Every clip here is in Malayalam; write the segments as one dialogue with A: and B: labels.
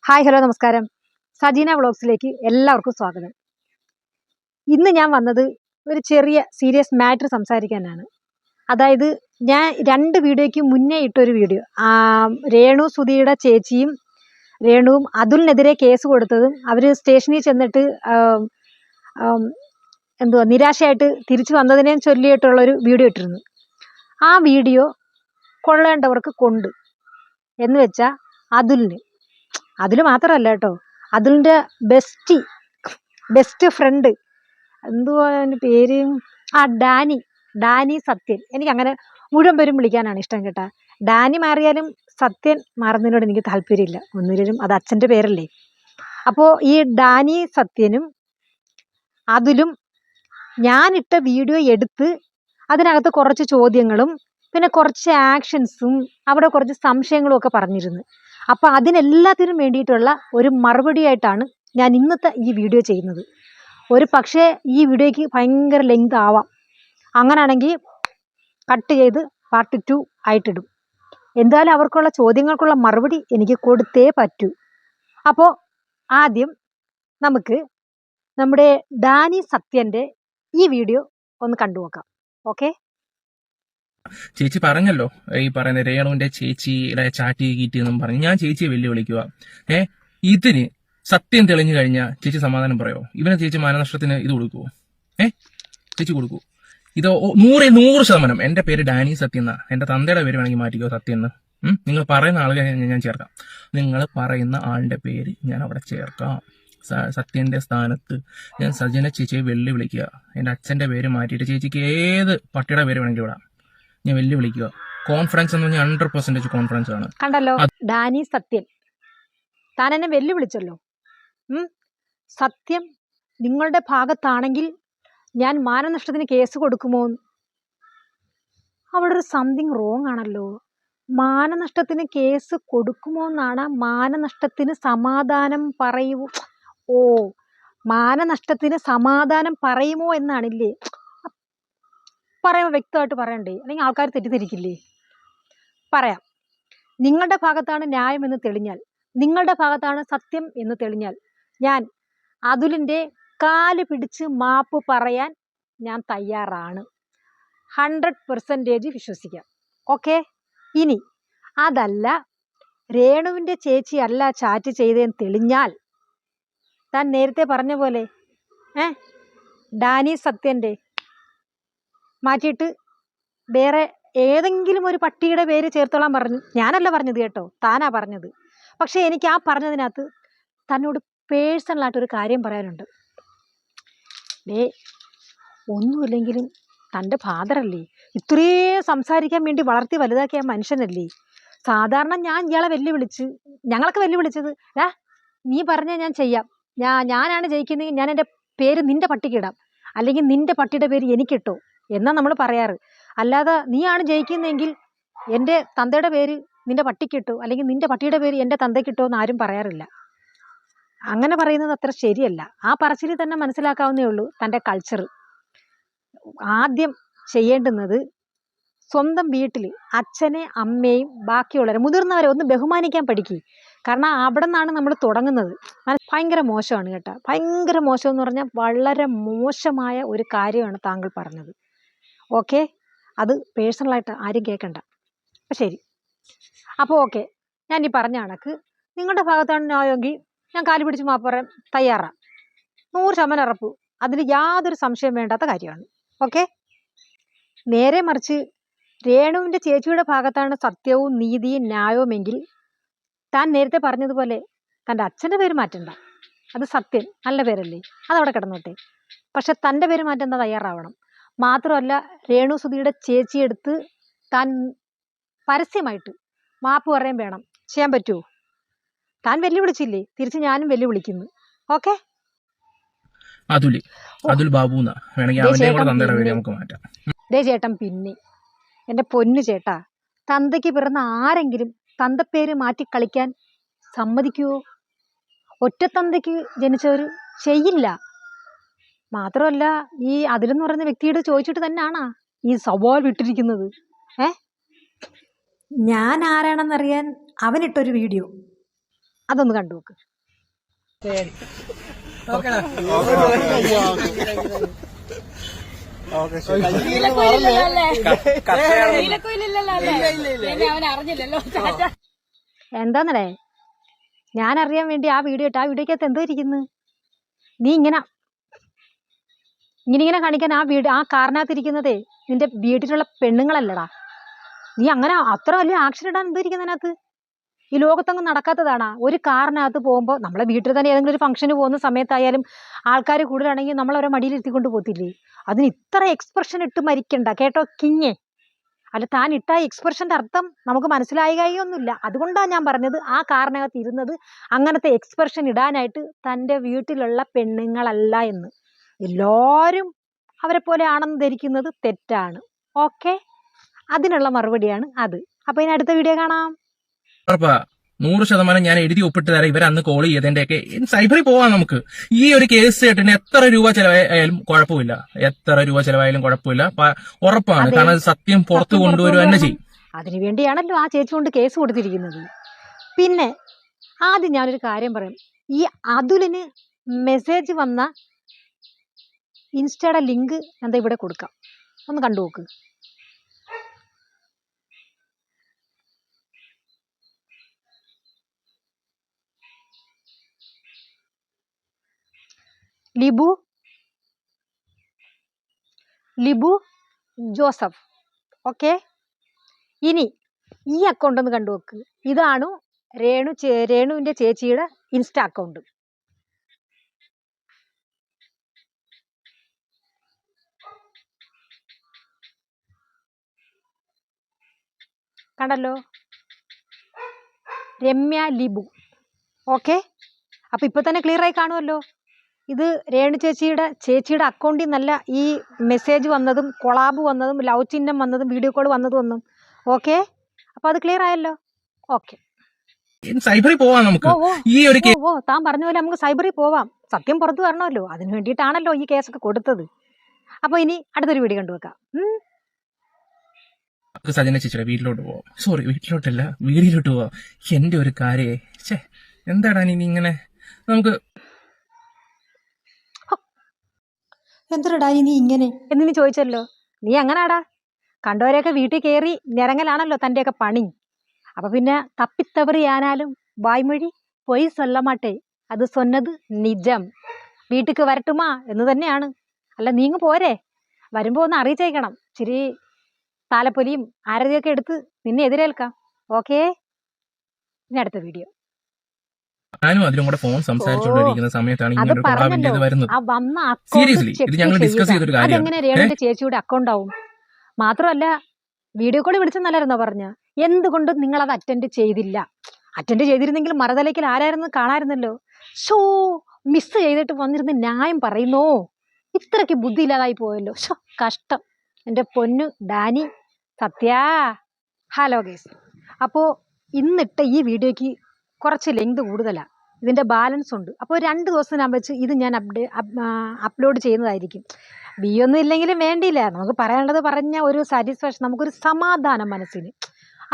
A: ഹായ് ഹലോ നമസ്കാരം. സജീന വ്ളോഗ്സിലേക്ക് എല്ലാവർക്കും സ്വാഗതം. ഇന്ന് ഞാൻ വന്നത് ഒരു ചെറിയ സീരിയസ് മാറ്റർ സംസാരിക്കാനാണ്. അതായത് ഞാൻ 2 വീഡിയോയ്ക്ക് മുന്നേ ഇട്ടൊരു വീഡിയോ, രേണു സുധിയുടെ ചേച്ചിയും രേണുവും അതുലിനെതിരെ കേസ് കൊടുത്തതും അവർ സ്റ്റേഷനിൽ ചെന്നിട്ട് നിരാശയായിട്ട് തിരിച്ചു വന്നതിനെ ചൊല്ലിയിട്ടുള്ളൊരു വീഡിയോ ഇട്ടിരുന്നു. ആ വീഡിയോ കൊള്ളേണ്ടവർക്ക് കൊണ്ട് എന്ന് വെച്ചാൽ അതിൽ മാത്രമല്ല കേട്ടോ, അതുലിൻ്റെ ബെസ്റ്റ് ഫ്രണ്ട് എന്തുവാ പേര്, ഡാനി സത്യൻ. എനിക്ക് അങ്ങനെ മുഴുവൻ പേരും വിളിക്കാനാണ് ഇഷ്ടം കേട്ടാ. ഡാനി മാറിയാലും സത്യൻ മാറുന്നതിനോട് എനിക്ക് താല്പര്യമില്ല. ഒന്നിലും അത് അച്ഛൻ്റെ പേരല്ലേ. അപ്പോൾ ഈ ഡാനി സത്യനും അതിലും ഞാനിട്ട വീഡിയോ എടുത്ത് അതിനകത്ത് കുറച്ച് ചോദ്യങ്ങളും പിന്നെ കുറച്ച് ആക്ഷൻസും അവിടെ കുറച്ച് സംശയങ്ങളും ഒക്കെ പറഞ്ഞിരുന്നു. അപ്പോൾ അതിനെല്ലാത്തിനും വേണ്ടിയിട്ടുള്ള ഒരു മറുപടിയായിട്ടാണ് ഞാൻ ഇന്നത്തെ ഈ വീഡിയോ ചെയ്യുന്നത്. ഒരു പക്ഷേ ഈ വീഡിയോയ്ക്ക് ഭയങ്കര ലെങ്ത് ആവാം. അങ്ങനെയാണെങ്കിൽ കട്ട് ചെയ്ത് പാർട്ട് 2 ആയിട്ടിടും. എന്തായാലും അവർക്കുള്ള ചോദ്യങ്ങൾക്കുള്ള മറുപടി എനിക്ക് കൊടുത്തേ പറ്റൂ. അപ്പോൾ ആദ്യം നമുക്ക് നമ്മുടെ ഡാനി സത്യൻ്റെ ഈ വീഡിയോ ഒന്ന് കണ്ടു നോക്കാം. ഓക്കെ.
B: ചേച്ചി പറഞ്ഞല്ലോ, ഈ പറയുന്ന രേണുവിന്റെ ചേച്ചിയുടെ ചാറ്റ് കീറ്റി എന്നും പറഞ്ഞ് ഞാൻ ചേച്ചിയെ വെല്ലുവിളിക്കുക. ഇതിന് സത്യം തെളിഞ്ഞു കഴിഞ്ഞാൽ ചേച്ചി സമാധാനം പറയോ? ഇവനെ ചേച്ചി മാനനഷ്ടത്തിന് ഇത് കൊടുക്കുവോ? ചേച്ചി കൊടുക്കൂ? ഇത് 100% എന്റെ പേര് ഡാനി സത്യം എന്നാ. എന്റെ തന്തയുടെ പേര് വേണമെങ്കിൽ മാറ്റിക്കോ സത്യം എന്ന്. നിങ്ങൾ പറയുന്ന ആളുകളെ ഞാൻ ചേർക്കാം. നിങ്ങൾ പറയുന്ന ആളുടെ പേര് ഞാൻ അവിടെ ചേർക്കാം. സത്യന്റെ സ്ഥാനത്ത് ഞാൻ സജന ചേച്ചിയെ വെല്ലുവിളിക്കുക. എന്റെ അച്ഛന്റെ പേര് മാറ്റിയിട്ട് ചേച്ചിക്ക് ഏത് പട്ടിയുടെ പേര് വേണമെങ്കിലും ഇടാം. ഞാൻ വെല്ലുവിളിക്കുക. കോൺഫിഡൻസ് എന്ന് പറഞ്ഞാൽ 100% കോൺഫിഡൻസ് ആണ്.
A: കണ്ടല്ലോ ഡാനി സത്യൻ, താൻ എന്നെ വെല്ലുവിളിച്ചല്ലോ. സത്യം നിങ്ങളുടെ ഭാഗത്താണെങ്കിൽ ഞാൻ മാനനഷ്ടത്തിന് കേസ് കൊടുക്കുമോ? അവിടെ ഒരു സംതിങ് റോങ് ആണല്ലോ. മാനനഷ്ടത്തിന് കേസ് കൊടുക്കുമോ എന്നാണ്. മാനനഷ്ടത്തിന് സമാധാനം പറയുമോ? മാനനഷ്ടത്തിന് സമാധാനം പറയുമോ എന്നാണില്ലേ. പറയാൻ വ്യക്തമായിട്ട് പറയണ്ടേ, അല്ലെങ്കിൽ ആൾക്കാർ തെറ്റിദ്ധരിക്കില്ലേ? പറയാം. നിങ്ങളുടെ ഭാഗത്താണ് ന്യായം എന്ന് തെളിഞ്ഞാൽ, നിങ്ങളുടെ ഭാഗത്താണ് സത്യം എന്ന് തെളിഞ്ഞാൽ ഞാൻ അതുലിൻ്റെ കാല് പിടിച്ച് മാപ്പ് പറയാൻ ഞാൻ തയ്യാറാണ്. 100% വിശ്വസിക്കാം. ഓക്കെ. ഇനി അതല്ല, രേണുവിൻ്റെ ചേച്ചി അല്ല ചാറ്റ് ചെയ്തതെന്ന് തെളിഞ്ഞാൽ താൻ നേരത്തെ പറഞ്ഞ പോലെ ഡാനി സത്യൻ്റെ മാറ്റിയിട്ട് വേറെ ഏതെങ്കിലും ഒരു പട്ടിയുടെ പേര് ചേർത്തോളാൻ പറഞ്ഞു. ഞാനല്ല പറഞ്ഞത് കേട്ടോ, താനാ പറഞ്ഞത്. പക്ഷെ എനിക്ക് ആ പറഞ്ഞതിനകത്ത് തന്നോട് പേഴ്സണലായിട്ടൊരു കാര്യം പറയാനുണ്ട്. ഒന്നുമില്ലെങ്കിലും തൻ്റെ ഫാദറല്ലേ, ഇത്രയും സംസാരിക്കാൻ വേണ്ടി വളർത്തി വലുതാക്കിയ മനുഷ്യനല്ലേ. സാധാരണ ഞാൻ ഇയാളെ ഞങ്ങളൊക്കെ വെല്ലുവിളിച്ചത് നീ പറഞ്ഞാൽ ഞാൻ ചെയ്യാം, ഞാനാണ് ജയിക്കുന്നതെങ്കിൽ ഞാൻ എൻ്റെ പേര് നിൻ്റെ പട്ടിക്കിടാം, അല്ലെങ്കിൽ നിൻ്റെ പട്ടിയുടെ പേര് എനിക്കിട്ടോ എന്നാ നമ്മൾ പറയാറ്. അല്ലാതെ നീയാണ് ജയിക്കുന്നതെങ്കിൽ എൻ്റെ തന്തയുടെ പേര് നിൻ്റെ പട്ടിക്കിട്ടോ, അല്ലെങ്കിൽ നിൻ്റെ പട്ടിയുടെ പേര് എൻ്റെ തന്തയ്ക്കിട്ടോ എന്ന് ആരും പറയാറില്ല. അങ്ങനെ പറയുന്നത് അത്ര ശരിയല്ല. ആ പറച്ചിൽ തന്നെ മനസ്സിലാക്കാവുന്നേ ഉള്ളൂ തൻ്റെ കൾച്ചർ. ആദ്യം ചെയ്യേണ്ടുന്നത് സ്വന്തം വീട്ടിൽ അച്ഛനെ അമ്മയും ബാക്കിയുള്ളവരെ മുതിർന്നവരെ ഒന്ന് ബഹുമാനിക്കാൻ പഠിക്കുക. കാരണം അവിടെ നിന്നാണ് നമ്മൾ തുടങ്ങുന്നത്. ഭയങ്കര മോശമാണ് കേട്ടോ. ഭയങ്കര മോശം എന്ന് പറഞ്ഞാൽ വളരെ മോശമായ ഒരു കാര്യമാണ് താങ്കൾ പറഞ്ഞത്. ഓക്കെ. അത് പേഴ്സണലായിട്ട് ആരും കേൾക്കണ്ട. ശരി. അപ്പോൾ ഓക്കെ, ഞാൻ ഈ പറഞ്ഞ കണക്ക് നിങ്ങളുടെ ഭാഗത്താണ് ന്യായമെങ്കിൽ ഞാൻ കാല് പിടിച്ച് മാപ്പ് പറയാൻ തയ്യാറാണ്. 100% ഉറപ്പ്. അതിൽ യാതൊരു സംശയം വേണ്ടാത്ത കാര്യമാണ്. ഓക്കെ. നേരെ മറിച്ച് രേണുവിൻ്റെ ചേച്ചിയുടെ ഭാഗത്താണ് സത്യവും നീതിയും ന്യായവുമെങ്കിൽ താൻ നേരത്തെ പറഞ്ഞതുപോലെ തൻ്റെ അച്ഛൻ്റെ പേര് മാറ്റണ്ട. അത് സത്യൻ നല്ല പേരല്ലേ, അതവിടെ കിടന്നോട്ടെ. പക്ഷെ തൻ്റെ പേര് മാറ്റാൻ തയ്യാറാവണം. മാത്രമല്ല, രേണു സുധിയുടെ ചേച്ചിയെടുത്ത് താൻ പരസ്യമായിട്ട് മാപ്പ് പറയാൻ വേണം. ചെയ്യാൻ പറ്റുമോ? താൻ വെല്ലുവിളിച്ചില്ലേ, തിരിച്ച് ഞാനും വെല്ലുവിളിക്കുന്നു. ഓക്കെ.
B: അതുൽ ബാബു
A: ചേട്ടൻ, പിന്നെ എൻ്റെ പൊന്നു ചേട്ടാ, തന്തയ്ക്ക് പിറന്ന ആരെങ്കിലും തന്തപ്പേര് മാറ്റി കളിക്കാൻ സമ്മതിക്കുവോ? ഒറ്റ തന്തയ്ക്ക് ജനിച്ചവർ ചെയ്യില്ല. മാത്രമല്ല, ഈ അതിലെന്ന് പറയുന്ന വ്യക്തിയോട് ചോദിച്ചിട്ട് തന്നെയാണാ ഈ സവാൽ വിട്ടിരിക്കുന്നത്. ഞാൻ ആരാണെന്നറിയാൻ അവനിട്ടൊരു വീഡിയോ അതൊന്ന് കണ്ടു നോക്ക്. എന്താന്നടേ, ഞാൻ അറിയാൻ വേണ്ടി ആ വീഡിയോ ഇട്ട് ആ വീഡിയോക്കകത്ത് എന്തോ ഇരിക്കുന്നു? നീ ഇങ്ങനെ കാണിക്കാൻ ആ കാറിനകത്തിരിക്കുന്നതേ നിന്റെ വീട്ടിലുള്ള പെണ്ണുങ്ങളല്ലടാ. നീ അങ്ങനെ അത്ര വലിയ ആക്ഷൻ ഇടാൻ എന്തോ ഇരിക്കുന്നതിനകത്ത്? ഈ ലോകത്തൊന്നും നടക്കാത്തതാണാ. ഒരു കാറിനകത്ത് പോകുമ്പോൾ നമ്മളെ വീട്ടിൽ തന്നെ ഏതെങ്കിലും ഒരു ഫംഗ്ഷന് പോകുന്ന സമയത്തായാലും ആൾക്കാർ കൂടുതലാണെങ്കിൽ നമ്മളവരെ മടിയിലിരുത്തിക്കൊണ്ട് പോകത്തില്ലേ? അതിന് ഇത്ര എക്സ്പ്രഷൻ ഇട്ട് മരിക്കണ്ട കേട്ടോ കിഞ്ഞേ. അല്ല, താൻ ഇട്ട എക്സ്പ്രഷന്റെ അർത്ഥം നമുക്ക് മനസ്സിലായികയൊന്നുമില്ല. അതുകൊണ്ടാണ് ഞാൻ പറഞ്ഞത് ആ കാറിനകത്ത് ഇരുന്നത് അങ്ങനത്തെ എക്സ്പ്രഷൻ ഇടാനായിട്ട് തൻ്റെ വീട്ടിലുള്ള പെണ്ണുങ്ങളല്ല എന്ന്. എല്ലാവരും അവരെ പോലെ ആണെന്ന് ധരിക്കുന്നത് തെറ്റാണ്. ഓക്കെ, അതിനുള്ള മറുപടിയാണ് അത്. അപ്പൊ ഇനി അടുത്ത വീഡിയോ കാണാം.
B: ഉറപ്പാ 100% ഞാൻ എഴുതി ഒപ്പിട്ട് തരാം. ഇവർ അന്ന് കോൾ ചെയ്തതിന്റെയൊക്കെ സൈബറിൽ പോവാം നമുക്ക്. ഈ ഒരു കേസ് കേട്ടിന് എത്ര രൂപ ചെലവായാലും കുഴപ്പമില്ല, ഉറപ്പാണ്. കാരണം അത് സത്യം പുറത്തു കൊണ്ടുവരുക തന്നെ ചെയ്യും.
A: അതിനുവേണ്ടിയാണല്ലോ ആ ചേച്ചി കൊണ്ട് കേസ് കൊടുത്തിരിക്കുന്നത്. പിന്നെ ആദ്യം ഞാനൊരു കാര്യം പറയാം. ഈ അതുലിന് മെസ്സേജ് വന്ന ഇൻസ്റ്റയുടെ ലിങ്ക് എന്താ ഇവിടെ കൊടുക്കാം, ഒന്ന് കണ്ടു നോക്ക്. ലിബു ജോസഫ്. ഓക്കെ, ഇനി ഈ അക്കൗണ്ട് ഒന്ന് കണ്ടു നോക്ക്. ഇതാണ് രേണുവിന്റെ ചേച്ചിയുടെ ഇൻസ്റ്റ അക്കൗണ്ട്. കണ്ടല്ലോ, രമ്യ ലിബു. ഓക്കെ, അപ്പൊ ഇപ്പൊ തന്നെ ക്ലിയർ ആയി കാണുമല്ലോ. ഇത് രേണു ചേച്ചിയുടെ അക്കൗണ്ടിൽ നിന്നല്ല ഈ മെസ്സേജ് വന്നതും കൊളാബ് വന്നതും ലവ് ചിഹ്നം വന്നതും വീഡിയോ കോൾ വന്നതും ഒന്നും. ഓക്കെ, അപ്പൊ അത് ക്ലിയർ ആയല്ലോ. ഓക്കെ,
B: സൈബറിൽ പോവാം നമുക്ക്. ഈ ഒരു
A: താൻ പറഞ്ഞ പോലെ നമുക്ക് സൈബറിൽ പോവാം. സത്യം പുറത്തു വരണമല്ലോ, അതിന് വേണ്ടിയിട്ടാണല്ലോ ഈ കേസൊക്കെ കൊടുത്തത്. അപ്പൊ ഇനി അടുത്തൊരു വീഡിയോ കണ്ടുവെക്കാം.
B: സജന ചേച്ചിയുടെ വീട്ടിലോട്ട് പോവാം. സോറി, വീട്ടിലോട്ടല്ല വീടിലോട്ട് പോവാം. എന്റെ ഒരു കാര്യേ, എന്താടാ നീ ഇങ്ങനെ നമുക്ക്
A: എന്തരടാ നീ ഇങ്ങനെ എന്ന് നീ ചോദിച്ചല്ലോ. നീ അങ്ങനാടാ, കണ്ടവരെയൊക്കെ വീട്ടിൽ കയറി നിരങ്ങലാണല്ലോ തൻ്റെയൊക്കെ പണി. അപ്പൊ പിന്നെ തപ്പിത്തവറിയാനാലും വായ്മൊഴി പൊയ് സൊല്ലമാട്ടെ, അത് സൊന്നത് നിജം. വീട്ടിക്ക് വരട്ടുമാ എന്ന് തന്നെയാണ്. അല്ല, നീങ്ങ് പോരെ, വരുമ്പോ ഒന്ന് അറിയിച്ചേക്കണം. ഇച്ചിരി താലപ്പൊലിയും ആരതിയൊക്കെ എടുത്ത് നിന്നെ എതിരേൽക്കാം. ഓക്കേ, ഇനി അടുത്ത വീഡിയോ.
B: ഞാനും അതിലും കൂടെ ഫോൺ സംസാരിച്ചുകൊണ്ടിരിക്കുന്ന സമയത്താണ് ഇങ്ങനെ ഒരു കൊളാബിന്റെ ഇത് വരുന്നത്. സീരിയസ്ലി ഇത് ഞങ്ങൾ ഡിസ്കസ് ചെയ്തൊരു കാര്യമാണ്.
A: അതെങ്ങനെ രേണുവിന്റെ ചേച്ചിയുടെ അക്കൗണ്ട് ആവും? മാത്രമല്ല, വീഡിയോ കോൾ വിളിച്ചെന്നല്ലായിരുന്നോ പറഞ്ഞ? എന്തുകൊണ്ട് നിങ്ങൾ അത് അറ്റൻഡ് ചെയ്തില്ല? അറ്റൻഡ് ചെയ്തിരുന്നെങ്കിൽ മറുതലയ്ക്കൽ ആരായിരുന്നു കാണായിരുന്നല്ലോ. ഷോ, മിസ് ചെയ്തിട്ട് വന്നിരുന്ന് ന്യായം പറയുന്നോ? ഇത്രയ്ക്ക് ബുദ്ധി ഇല്ലാതായി പോയല്ലോ. ഷോ, കഷ്ടം. എൻ്റെ പൊന്നു ഡാനി, സത്യാ. ഹലോ ഗൈസ്, അപ്പോൾ ഇന്നിട്ട ഈ വീഡിയോയ്ക്ക് കുറച്ച് ലെങ്ത് കൂടുതലാണ്. ഇതിൻ്റെ ബാലൻസ് ഉണ്ട്. അപ്പോൾ 2 ദിവസത്തിനകം വെച്ച് ഇത് ഞാൻ അപ്ലോഡ് ചെയ്യുന്നതായിരിക്കും. ഒന്നും ഇല്ലെങ്കിലും വേണ്ടിയില്ല, നമുക്ക് പറയാനുള്ളത് പറഞ്ഞ ഒരു സാറ്റിസ്ഫാക്ഷൻ, നമുക്കൊരു സമാധാനം മനസ്സിന്,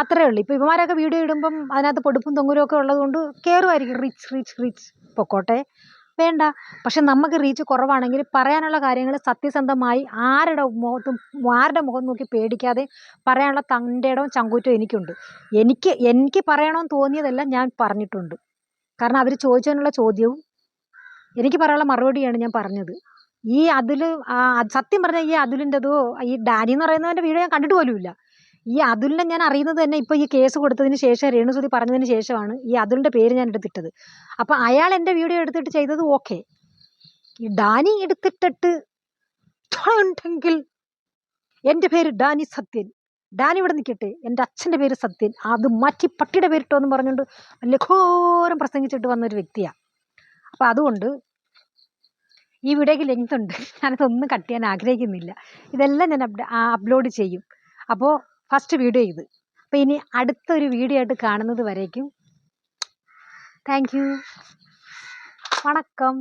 A: അത്രേ ഉള്ളൂ. ഇപ്പോൾ ഇവന്മാരൊക്കെ വീഡിയോ ഇടുമ്പം അതിനകത്ത് പൊടുപ്പും തൊങ്ങലും ഒക്കെ ഉള്ളത് കൊണ്ട് കയറുമായിരിക്കും. റീച്ച് പൊക്കോട്ടെ, വേണ്ട. പക്ഷെ നമുക്ക് റീച്ച് കുറവാണെങ്കിൽ പറയാനുള്ള കാര്യങ്ങൾ സത്യസന്ധമായി ആരുടെ മുഖം നോക്കി പേടിക്കാതെ പറയാനുള്ള തൻ്റെ ഇടവും ചങ്കൂറ്റവും എനിക്കുണ്ട്. എനിക്ക് പറയണമെന്ന് തോന്നിയതെല്ലാം ഞാൻ പറഞ്ഞിട്ടുണ്ട്. കാരണം അവർ ചോദിച്ചതിനുള്ള ചോദ്യവും എനിക്ക് പറയാനുള്ള മറുപടിയാണ് ഞാൻ പറഞ്ഞത്. ഈ സത്യം പറഞ്ഞാൽ ഈ അതുലിൻ്റെതോ ഈ ഡാനി എന്ന് പറയുന്നവൻ്റെ വീഡിയോ ഞാൻ കണ്ടിട്ട് പോലുമില്ല. ഈ അതുലിനെ ഞാൻ അറിയുന്നത് തന്നെ ഇപ്പോൾ ഈ കേസ് കൊടുത്തതിന് ശേഷം, രേണുസുതി പറഞ്ഞതിന് ശേഷമാണ് ഈ അതുലിൻ്റെ പേര് ഞാൻ എടുത്തിട്ടത്. അപ്പം അയാൾ എൻ്റെ വീഡിയോ എടുത്തിട്ട് ചെയ്തത് ഓക്കെ. ഈ ഡാനി എടുത്തിട്ടിട്ട് ഉണ്ടെങ്കിൽ എൻ്റെ പേര് ഡാനി സത്യൻ, ഡാനി ഇവിടെ നിൽക്കട്ടെ, എൻ്റെ അച്ഛൻ്റെ പേര് സത്യൻ, അത് മാറ്റി പട്ടിയുടെ പേരിട്ടോ എന്ന് പറഞ്ഞുകൊണ്ട് വലിയ ഘോരം പ്രസംഗിച്ചിട്ട് വന്നൊരു വ്യക്തിയാണ്. അപ്പം അതുകൊണ്ട് ഈ വീഡിയോയ്ക്ക് ലെങ്ത് ഉണ്ട്, ഞാനതൊന്നും കട്ട് ചെയ്യാൻ ആഗ്രഹിക്കുന്നില്ല. ഇതെല്ലാം ഞാൻ അപ്ലോഡ് ചെയ്യും. അപ്പോൾ ഫസ്റ്റ് വീഡിയോ ഇത്. അപ്പോൾ ഇനി അടുത്തൊരു വീഡിയോ ആയിട്ട് കാണുന്നത് വരേക്കും താങ്ക് യു, വണക്കം.